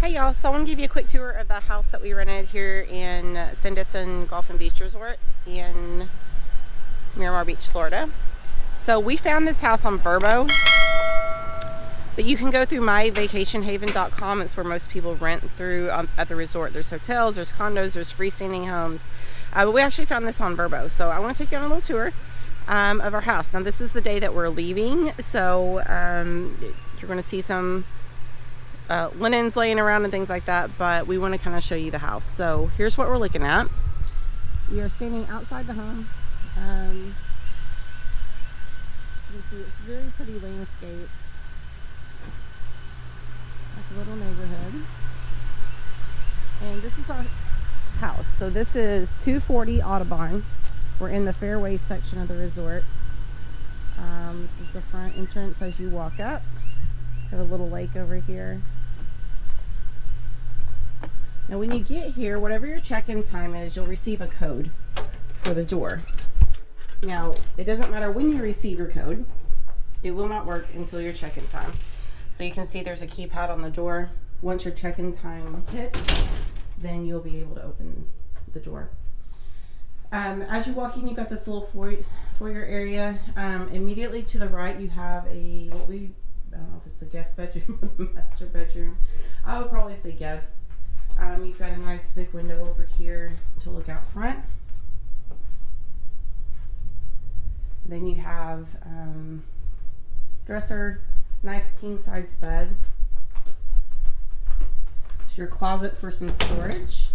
Hey y'all, so I want to give you a quick tour of the house that we rented here in Sandestin Golf and Beach Resort in Miramar Beach, Florida. So we found this house on VRBO, but you can go through myvacationhaven.com. It's where most people rent through at the resort. There's hotels, there's condos, there's freestanding homes. But we actually found this on VRBO. So I want to take you on a little tour of our house. Now this is the day that we're leaving, so you're going to see some linens laying around and things like that, but we want to kind of show you the house. So here's what we're looking at. We are standing outside the home. You can see it's very pretty landscapes, like a little neighborhood. And this is our house. So this is 240 Audubon. We're in the fairway section of the resort. This is the front entrance as you walk up. We have a little lake over here. Now when you get here, whatever your check-in time is, you'll receive a code for the door. Now, it doesn't matter when you receive your code. It will not work until your check-in time. So you can see there's a keypad on the door. Once your check-in time hits, then you'll be able to open the door. As you walk in, you've got this little foyer area. Immediately to the right, you have I don't know if it's the guest bedroom or the master bedroom. I would probably say guest. You've got a nice big window over here to look out front. Then you have dresser, nice king size bed. It's your closet for some storage,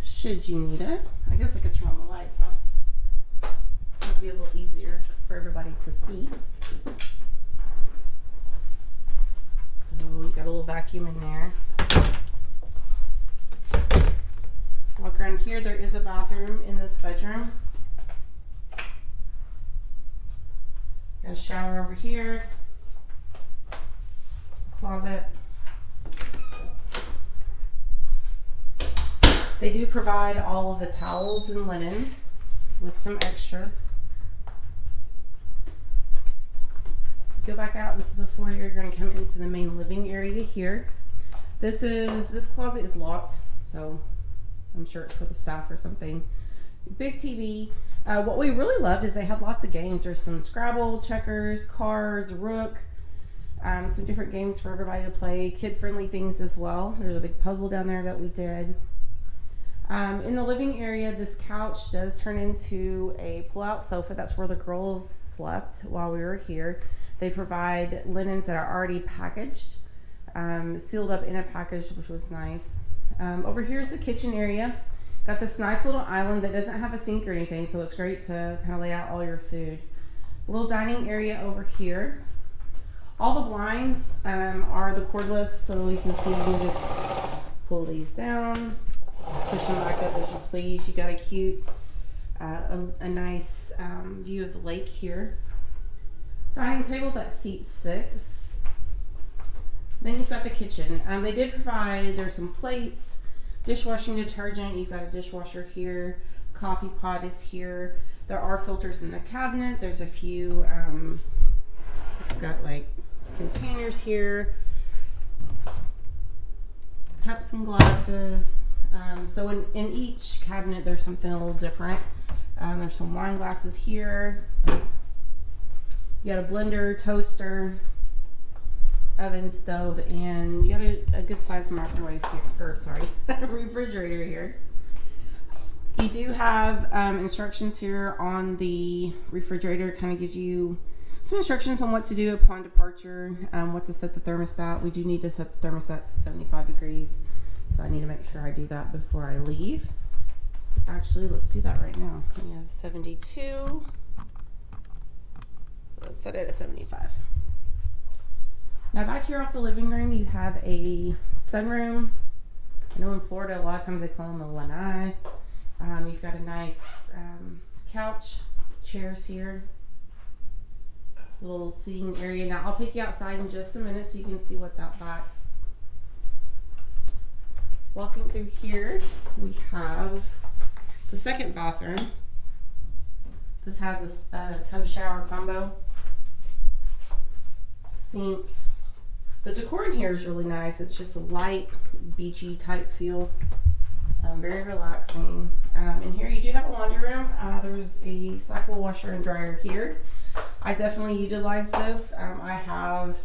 should you need it. I guess I could turn on the lights, huh? It'll be a little easier for everybody to see. So you've got a little vacuum in there. Walk around here, there is a bathroom in this bedroom. Got a shower over here. Closet. They do provide all of the towels and linens with some extras. So go back out into the foyer. You're going to come into the main living area here. This closet is locked, so I'm sure it's for the staff or something. Big TV. What we really loved is they had lots of games. There's some Scrabble, checkers, cards, Rook, some different games for everybody to play. Kid-friendly things as well. There's a big puzzle down there that we did. In the living area, this couch does turn into a pull-out sofa. That's where the girls slept while we were here. They provide linens that are already packaged, sealed up in a package, which was nice. Over here is the kitchen area. Got this nice little island that doesn't have a sink or anything, so it's great to kind of lay out all your food. A little dining area over here. All the blinds are the cordless, so you can see you can just pull these down, push them back up as you please. You got a cute, a nice view of the lake here. Dining table that seats 6. Then you've got the kitchen. They did provide, there's some plates, dishwashing detergent. You've got a dishwasher here. Coffee pot is here. There are filters in the cabinet. There's a few, you've got like containers here. Cups and glasses. So in each cabinet there's something a little different. There's some wine glasses here. You got a blender, toaster, oven, stove, and you got a good sized microwave here, or sorry, refrigerator here. You do have instructions here on the refrigerator. Kind of gives you some instructions on what to do upon departure, what to set the thermostat. We do need to set the thermostat to 75 degrees, so I need to make sure I do that before I leave. So actually, let's do that right now. We have 72. Let's set it at 75. Now back here off the living room, you have a sunroom. I know in Florida, a lot of times they call them a lanai. You've got a nice couch, chairs here, little seating area. Now I'll take you outside in just a minute so you can see what's out back. Walking through here, we have the second bathroom. This has a tub shower combo, sink, The decor in here is really nice. It's just a light, beachy type feel. Very relaxing. In here you do have a laundry room. There's a cycle washer and dryer here. I definitely utilize this. I have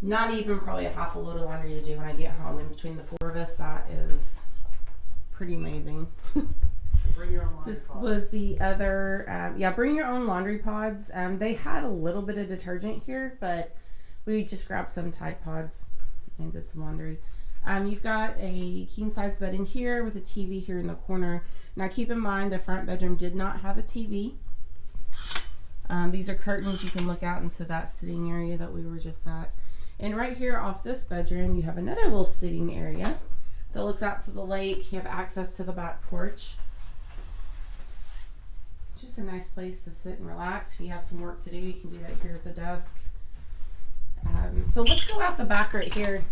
not even probably a half a load of laundry to do when I get home. In between the four of us, that is pretty amazing. Bring your own laundry This pods. was the other, yeah, bring your own laundry pods. They had a little bit of detergent here, but we just grabbed some Tide Pods and did some laundry. You've got a king size bed in here with a TV here in the corner. Now keep in mind the front bedroom did not have a TV. These are curtains. You can look out into that sitting area that we were just at. And right here off this bedroom, you have another little sitting area that looks out to the lake. You have access to the back porch. Just a nice place to sit and relax. If you have some work to do, you can do that here at the desk. So let's go out the back right here.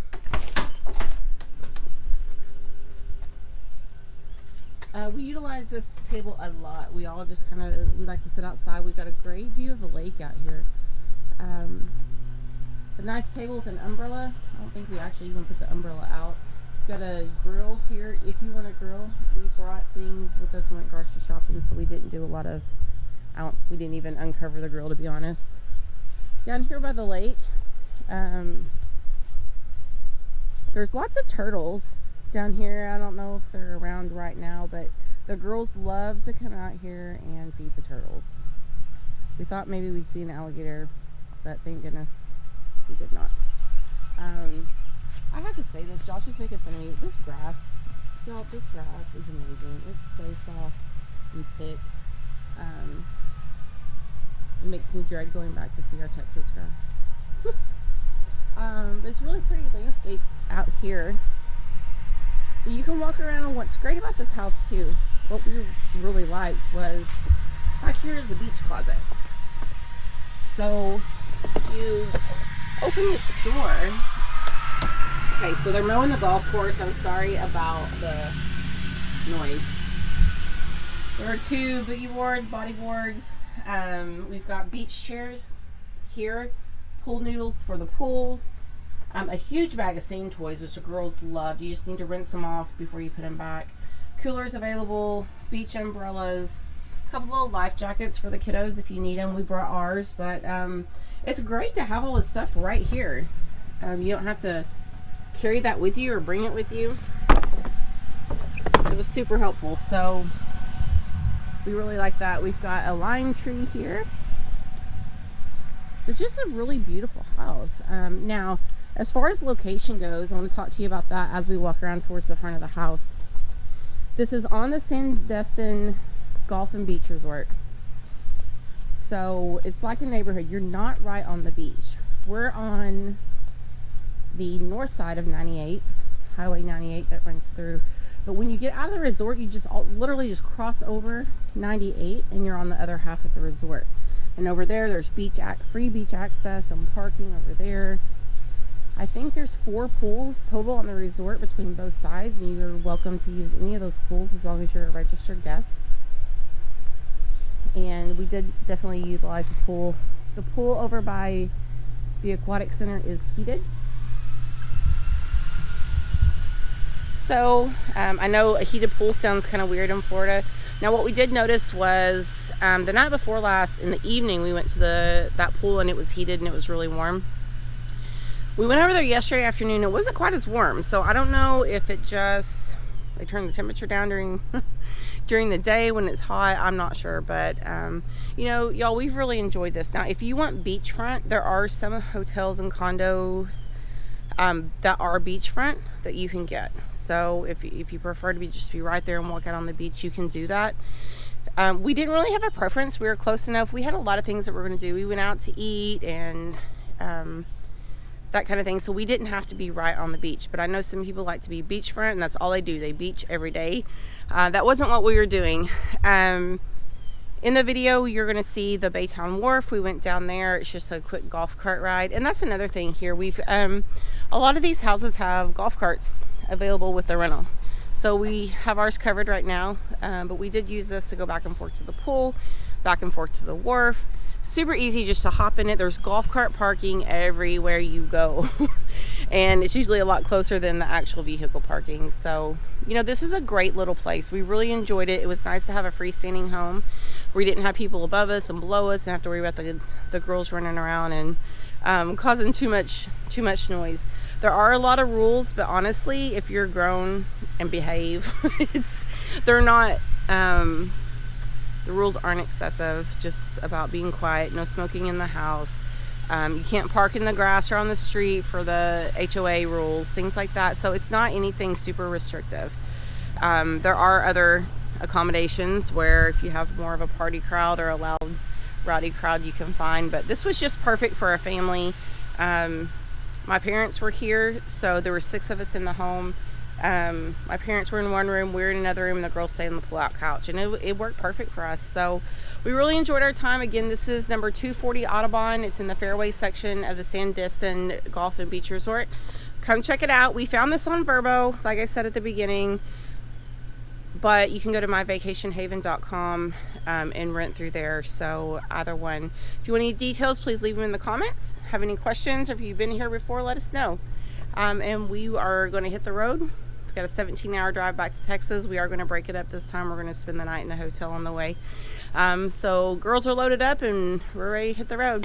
We utilize this table a lot. We all just we like to sit outside. We've got a great view of the lake out here. A nice table with an umbrella. I don't think we actually even put the umbrella out. We've got a grill here if you want to grill. We brought things with us when we went grocery shopping, so we didn't do a lot of, we didn't even uncover the grill, to be honest. Down here by the lake, there's lots of turtles down here. I don't know if they're around right now, but the girls love to come out here and feed the turtles. We thought maybe we'd see an alligator, but thank goodness we did not. I have to say this, Josh is making fun of me. This grass, y'all, this grass is amazing. It's so soft and thick. It makes me dread going back to see our Texas grass. It's really pretty landscape out here. You can walk around, and what's great about this house too, what we really liked was back here is a beach closet. So you open this door. Okay, so they're mowing the golf course. I'm sorry about the noise. There are two boogie boards, body boards. We've got beach chairs here, pool noodles for the pools. A huge bag of same toys, which the girls loved. You just need to rinse them off before you put them back. Coolers available, beach umbrellas, a couple little life jackets for the kiddos if you need them. We brought ours, but it's great to have all this stuff right here. You don't have to carry that with you or bring it with you. It was super helpful, so we really like that. We've got a lime tree here. It's just a really beautiful house. Now, as far as location goes, I want to talk to you about that as we walk around towards the front of the house. This is on the Sandestin Golf and Beach Resort. So it's like a neighborhood. You're not right on the beach. We're on the north side of 98, Highway 98 that runs through. But when you get out of the resort, you just literally just cross over 98 and you're on the other half of the resort. And over there, there's free beach access and parking over there. I think there's 4 pools total on the resort between both sides, and you're welcome to use any of those pools as long as you're a registered guest. And we did definitely utilize the pool. The pool over by the aquatic center is heated. So I know a heated pool sounds kind of weird in Florida. Now what we did notice was the night before last in the evening we went to that pool and it was heated and it was really warm. We went over there yesterday afternoon. It wasn't quite as warm, so I don't know if they turned the temperature down during the day when it's hot. I'm not sure, but you know, y'all, we've really enjoyed this. Now if you want beachfront, there are some hotels and condos that are beachfront that you can get. So if you prefer to just be right there and walk out on the beach, you can do that. We didn't really have a preference. We were close enough. We had a lot of things that we were going to do. We went out to eat and that kind of thing, so we didn't have to be right on the beach. But I know some people like to be beachfront, and that's all they do. They beach every day. That wasn't what we were doing. In the video, you're going to see the Baytown Wharf. We went down there. It's just a quick golf cart ride, and that's another thing here. We've a lot of these houses have golf carts available with the rental, so we have ours covered right now. But we did use this to go back and forth to the pool, back and forth to the wharf. super easy just to hop in it. There's golf cart parking everywhere you go. And it's usually a lot closer than the actual vehicle parking. So, you know, this is a great little place. We really enjoyed it. It was nice to have a freestanding home where we didn't have people above us and below us and have to worry about the girls running around and causing too much noise. There are a lot of rules, but honestly, if you're grown and behave, they're not, the rules aren't excessive, just about being quiet, no smoking in the house. You can't park in the grass or on the street for the HOA rules, things like that. So it's not anything super restrictive. There are other accommodations where if you have more of a party crowd or a loud, rowdy crowd, you can find. But this was just perfect for a family. My parents were here, so there were 6 of us in the home. My parents were in one room, we were in another room, and the girls stayed on the pull-out couch, and it worked perfect for us. So we really enjoyed our time. Again, this is number 240 Audubon. It's in the fairway section of the Sandestin Golf and Beach Resort. Come check it out. We found this on VRBO, like I said at the beginning, but you can go to myvacationhaven.com and rent through there. So either one. If you want any details, please leave them in the comments. Have any questions, or if you've been here before, let us know. And we are going to hit the road. We've got a 17-hour drive back to Texas. We are going to break it up this time. We're going to spend the night in a hotel on the way. So girls are loaded up and we're ready to hit the road.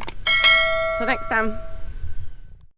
Till next time.